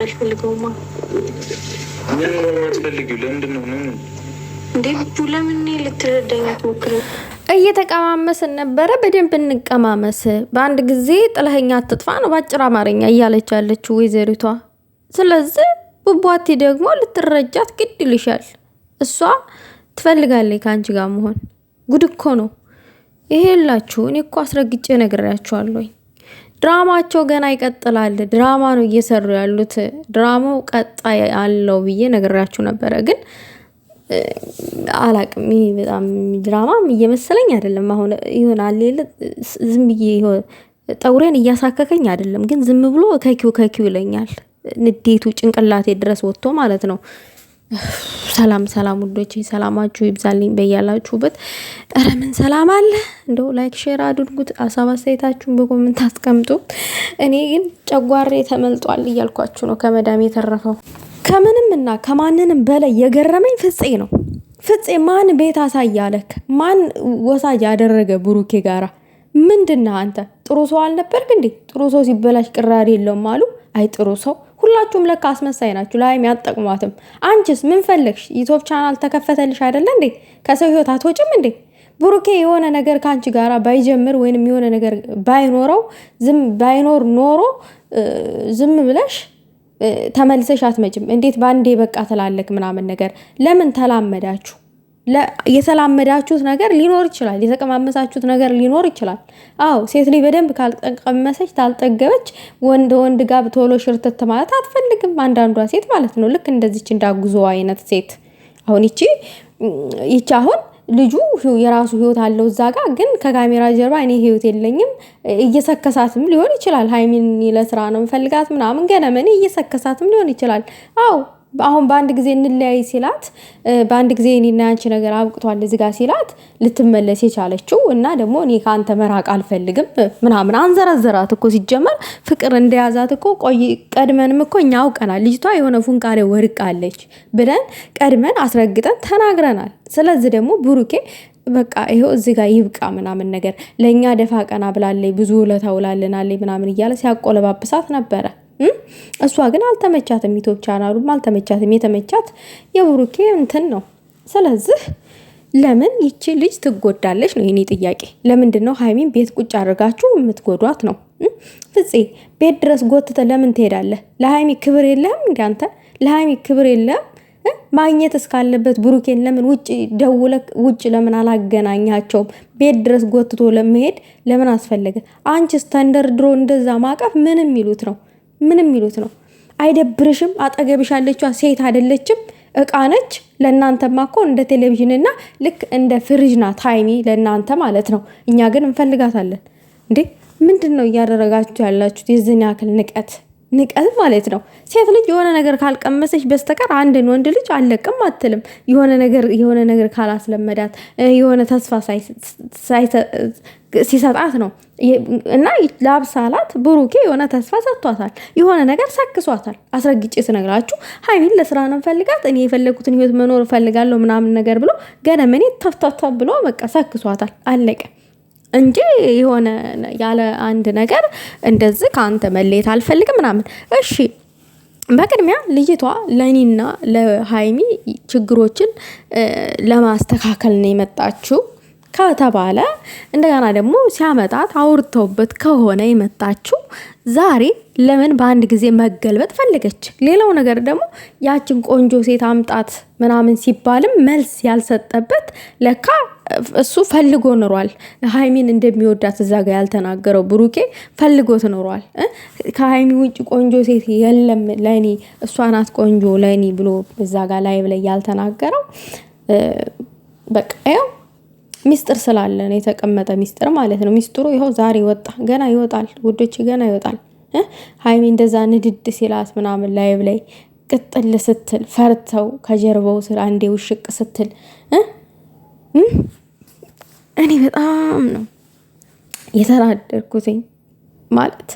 አልፈልገውማ። ምን ነው የማትፈልጊው? ለምንድን ነው? ምን እንዴ? ለምን ልትረዳኝ አትሞክርም? እየተቀማመስን ነበረ። በደንብ እንቀማመስ። በአንድ ጊዜ ጥለኸኛ አትጥፋ ነው በአጭር አማርኛ እያለች ያለችው ወይዘሪቷ። ስለዚህ ቡቧቲ ደግሞ ልትረጃት ግድ ይልሻል። እሷ ትፈልጋለች ከአንቺ ጋር መሆን። ጉድ እኮ ነው ይሄ የላችሁ። እኔ እኮ አስረግጬ ነግሬያችኋለሁ። ድራማቸው ገና ይቀጥላል። ድራማ ነው እየሰሩ ያሉት። ድራማው ቀጣይ አለው ብዬ ነግሬያችሁ ነበረ፣ ግን አላቅም። ይሄ በጣም ድራማም እየመሰለኝ አይደለም። አሁን ይሆናል ዝም ብዬ ጠውሬን እያሳከከኝ አይደለም፣ ግን ዝም ብሎ ከኪው ይለኛል። ንዴቱ ጭንቅላቴ ድረስ ወጥቶ ማለት ነው። ሰላም ውዶቼ፣ ሰላማችሁ ይብዛልኝ በያላችሁበት። ኧረ ምን ሰላም አለ። እንደው ላይክ ሼር አድርጉት፣ ሀሳብ አስተያየታችሁን በኮሜንት አስቀምጡ። እኔ ግን ጨጓሬ ተመልጧል እያልኳችሁ ነው ከመዳም የተረፈው። ከምንም እና ከማንንም በላይ የገረመኝ ፍፄ ነው። ፍፄ ማን ቤት አሳያለክ? ማን ወሳጅ ያደረገ ብሩኬ ጋራ? ምንድነው አንተ? ጥሩ ሰው አልነበርክ እንዴ? ጥሩ ሰው ሲበላሽ ቅራሪ የለውም አሉ። አይ ጥሩ ሰው ሁላችሁም ለካ አስመሳይ ናችሁ። ላይም ያጠቅሟትም። አንቺስ ምን ፈለግሽ? ዩቲዩብ ቻናል ተከፈተልሽ አይደለ እንዴ? ከሰው ህይወት አትወጭም እንዴ? ብሩኬ የሆነ ነገር ካንቺ ጋራ ባይጀምር ወይንም የሆነ ነገር ባይኖረው ባይኖር ኖሮ ዝም ብለሽ ተመልሰሽ አትመጭም። እንዴት ባንዴ በቃ ተላለክ ምናምን ነገር ለምን ተላመዳችሁ? የተላመዳችሁት ነገር ሊኖር ይችላል። የተቀማመሳችሁት ነገር ሊኖር ይችላል። አዎ ሴት ልጅ በደንብ ካልቀመሰች ታልጠገበች ወንድ ጋር ቶሎ ሽርትት ማለት አትፈልግም። አንዳንዷ ሴት ማለት ነው። ልክ እንደዚች እንዳጉዞ አይነት ሴት። አሁን ይቺ አሁን ልጁ የራሱ ህይወት አለው እዛ ጋር፣ ግን ከካሜራ ጀርባ እኔ ህይወት የለኝም እየሰከሳትም ሊሆን ይችላል። ሃይሚን ለስራ ነው የምፈልጋት ምናምን ገነመኔ እየሰከሳትም ሊሆን ይችላል። አዎ አሁን በአንድ ጊዜ እንለያይ ሲላት፣ በአንድ ጊዜ እኔና ያንቺ ነገር አብቅቷል እዚህ ጋር ሲላት ልትመለስ የቻለችው እና ደግሞ እኔ ከአንተ መራቅ አልፈልግም ምናምን አንዘረዘራት እኮ። ሲጀመር ፍቅር እንደያዛት እኮ ቀድመንም እኮ እኛ አውቀናል። ልጅቷ የሆነ ፉንቃሬ ወርቃለች ብለን ቀድመን አስረግጠን ተናግረናል። ስለዚህ ደግሞ ብሩኬ በቃ ይሄው እዚህ ጋር ይብቃ ምናምን ነገር ለእኛ ደፋ ቀና ብላለች፣ ብዙ ውለታ ውላልናለች ምናምን እያለ ሲያቆለባብሳት ነበረ። እሷ ግን አልተመቻትም። ዩቲዩብ ቻናሉም አልተመቻትም። የተመቻት የብሩኬ እንትን ነው። ስለዚህ ለምን ይቺ ልጅ ትጎዳለች ነው የኔ ጥያቄ። ለምንድን ነው ሃይሚን ቤት ቁጭ አድርጋችሁ የምትጎዷት ነው? ፍፄ ቤት ድረስ ጎትተ ለምን ትሄዳለህ? ለሃይሚ ክብር የለህም እንዴ አንተ? ለሃይሚ ክብር የለህም? ማግኘት እስካለበት ብሩኬን ለምን ውጭ ደውለህ ውጭ ለምን አላገናኛቸውም? ቤት ድረስ ጎትቶ ለመሄድ ለምን አስፈለገ? አንቺስ ተንደርድሮ እንደዛ ማቀፍ ምንም ይሉት ነው? ምንም ይሉት ነው? አይደብርሽም? አጠገብሽ ያለችዋ ሴት አይደለችም? እቃ ነች። ለእናንተማ እኮ እንደ ቴሌቪዥንና ልክ እንደ ፍሪጅ ናት ሃይሚ ለእናንተ ማለት ነው። እኛ ግን እንፈልጋታለን እንዴ። ምንድን ነው እያደረጋችሁ ያላችሁት? የዝን ያክል ንቀት ማለት ነው። ሴት ልጅ የሆነ ነገር ካልቀመሰች በስተቀር አንድን ወንድ ልጅ አለቅም አትልም። የሆነ ነገር ካላስለመዳት የሆነ ተስፋ ሲሰጣት ነው። እና ላብሳላት ብሩኬ የሆነ ተስፋ ሰጥቷታል፣ የሆነ ነገር ሰክሷታል። አስረግጬ ስነግራችሁ ሃይሚን ለስራ ነው ፈልጋት፣ እኔ የፈለጉትን ህይወት መኖር ፈልጋለሁ ምናምን ነገር ብሎ ገነመኔ ተፍታታ ብሎ በቃ ሰክሷታል። አለቀ እንጂ የሆነ ያለ አንድ ነገር እንደዚህ ከአንተ መለየት አልፈልግም ምናምን። እሺ በቅድሚያ ልጅቷ ለእኔና ለሃይሚ ችግሮችን ለማስተካከል ነው የመጣችው ከተባለ፣ እንደገና ደግሞ ሲያመጣት አውርተውበት ከሆነ የመጣችው ዛሬ ለምን በአንድ ጊዜ መገልበጥ ፈለገች? ሌላው ነገር ደግሞ ያችን ቆንጆ ሴት አምጣት ምናምን ሲባልም መልስ ያልሰጠበት ለካ እሱ ፈልጎ ኖሯል። ሃይሚን እንደሚወዳት እዛ ጋር ያልተናገረው ብሩኬ ፈልጎት ኖሯል። ከሃይሚ ውጭ ቆንጆ ሴት የለም ለእኔ እሷ ናት ቆንጆ ለእኔ ብሎ እዛ ጋር ላይ ብለ ያልተናገረው በቃ ያው ሚስጥር ስላለ ነው የተቀመጠ ሚስጥር ማለት ነው። ሚስጥሩ ይኸው ዛሬ ወጣ። ገና ይወጣል ውዶች፣ ገና ይወጣል። ሃይሚ እንደዛ ንድድ ሲላት ምናምን ላይብ ላይ ቅጥል ስትል ፈርተው ከጀርባው ስር አንዴ ውሽቅ ስትል እኔ በጣም ነው የተናደድኩትኝ ማለት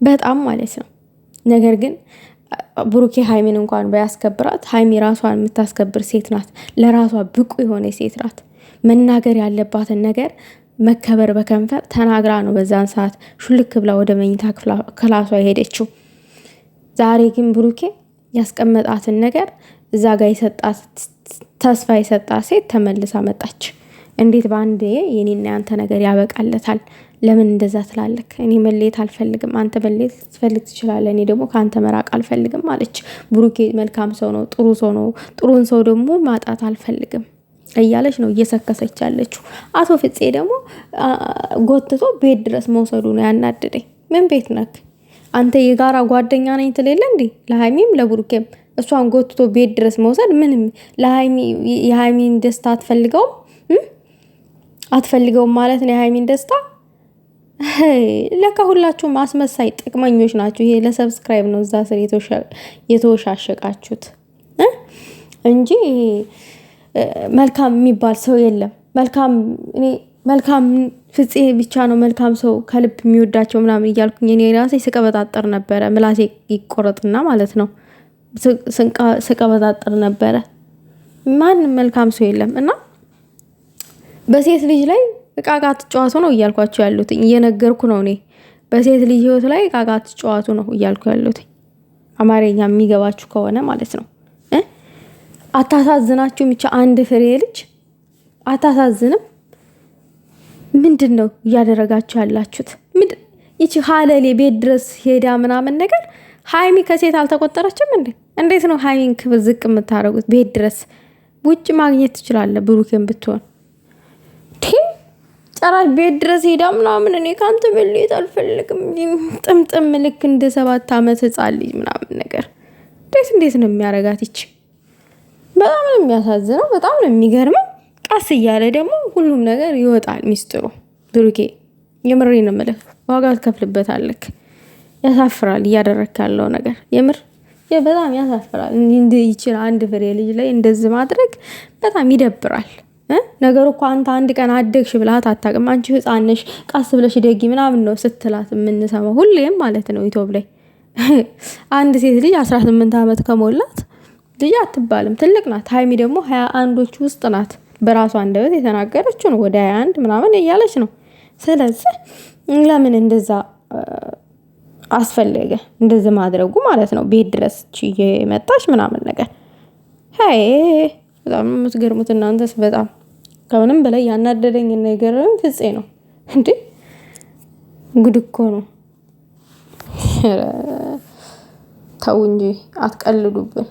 በጣም ማለት ነው። ነገር ግን ብሩኬ ሃይሚን እንኳን ባያስከብራት፣ ሃይሚ ራሷን የምታስከብር ሴት ናት። ለራሷ ብቁ የሆነ ሴት ናት። መናገር ያለባትን ነገር መከበር በከንፈር ተናግራ ነው በዛን ሰዓት ሹልክ ብላ ወደ መኝታ ክላሷ የሄደችው። ዛሬ ግን ብሩኬ ያስቀመጣትን ነገር እዛ ጋር የሰጣት ተስፋ የሰጣት ሴት ተመልሳ መጣች። እንዴት በአንዴ የኔና ያንተ ነገር ያበቃለታል? ለምን እንደዛ ትላለክ? እኔ መለየት አልፈልግም፣ አንተ መለየት ልትፈልግ ትችላለህ፣ እኔ ደግሞ ከአንተ መራቅ አልፈልግም አለች። ብሩኬ መልካም ሰው ነው፣ ጥሩ ሰው ነው፣ ጥሩን ሰው ደግሞ ማጣት አልፈልግም እያለች ነው እየሰከሰች ያለችው። አቶ ፍፄ ደግሞ ጎትቶ ቤት ድረስ መውሰዱ ነው ያናደደኝ። ምን ቤት ነክ አንተ? የጋራ ጓደኛ ነኝ ትሌለ እንዴ? ለሃይሚም ለብሩኬም እሷን ጎትቶ ቤት ድረስ መውሰድ ምንም የሃይሚን ደስታ አትፈልገውም ማለት ነው። የሃይሚን ደስታ ለካ ሁላችሁም አስመሳይ ጥቅመኞች ናችሁ። ይሄ ለሰብስክራይብ ነው እዛ ስር የተወሻሸቃችሁት እንጂ መልካም የሚባል ሰው የለም። መልካም ፍፄ ብቻ ነው መልካም ሰው ከልብ የሚወዳቸው ምናምን እያልኩኝ እኔ ራሴ ስቀበጣጠር ነበረ። ምላሴ ይቆረጥና ማለት ነው ስቀበጣጠር ነበረ። ማንም መልካም ሰው የለም እና በሴት ልጅ ላይ እቃቃ ትጫዋቱ ነው እያልኳቸው ያሉት እየነገርኩ ነው። እኔ በሴት ልጅ ህይወት ላይ እቃቃ ትጫዋቱ ነው እያልኩ ያሉት አማርኛ የሚገባችሁ ከሆነ ማለት ነው። አታሳዝናችሁም? ብቻ አንድ ፍሬ ልጅ አታሳዝንም? ምንድን ነው እያደረጋችሁ ያላችሁት? ይቺ ሀለሌ ቤት ድረስ ሄዳ ምናምን ነገር ሃይሚ ከሴት አልተቆጠረችም እንዴ? እንዴት ነው ሃይሚን ክብር ዝቅ የምታደርጉት? ቤት ድረስ ውጭ ማግኘት ትችላለ ብሩኬን ብትሆን ጨራሽ ቤት ድረስ ሄዳ ምናምን እኔ ካንተ መለየት አልፈልግም ጥምጥም ልክ እንደ 7 ዓመት ህፃን ልጅ ምናምን ነገር እንዴት ነው የሚያረጋት? ይቺ በጣም ነው የሚያሳዝነው፣ በጣም ነው የሚገርመው። ቀስ እያለ ደግሞ ሁሉም ነገር ይወጣል ሚስጥሩ። ብሩኬ የምሬን እምልህ ዋጋ ትከፍልበታለህ። ያሳፍራል እያደረክ ያለው ነገር የምር በጣም ያሳፍራል። እንዲህ ይችላል አንድ ፍሬ ልጅ ላይ እንደዚህ ማድረግ በጣም ይደብራል። ነገሩ እኮ አንተ አንድ ቀን አደግሽ ብላት አታውቅም። አንቺ ህፃን ነሽ ቀስ ብለሽ ደጊ ምናምን ነው ስትላት የምንሰማው ሁሌም ማለት ነው። ኢትዮጵያ ላይ አንድ ሴት ልጅ 18 ዓመት ከሞላት ልጅ አትባልም፣ ትልቅ ናት። ሃይሚ ደግሞ 21ዎቹ ውስጥ ናት። በራሷ አንደበት የተናገረችው ነው። ወደ 21 ምናምን እያለች ነው። ስለዚህ ለምን እንደዛ አስፈለገ እንደዚህ ማድረጉ ማለት ነው? ቤት ድረስ መጣች ምናምን ነገር በጣም የምትገርሙት እናንተስ። በጣም ከምንም በላይ ያናደደኝ ነገር ፍፄ ነው እንዴ! ጉድ እኮ ነው። ተው እንጂ አትቀልዱብን።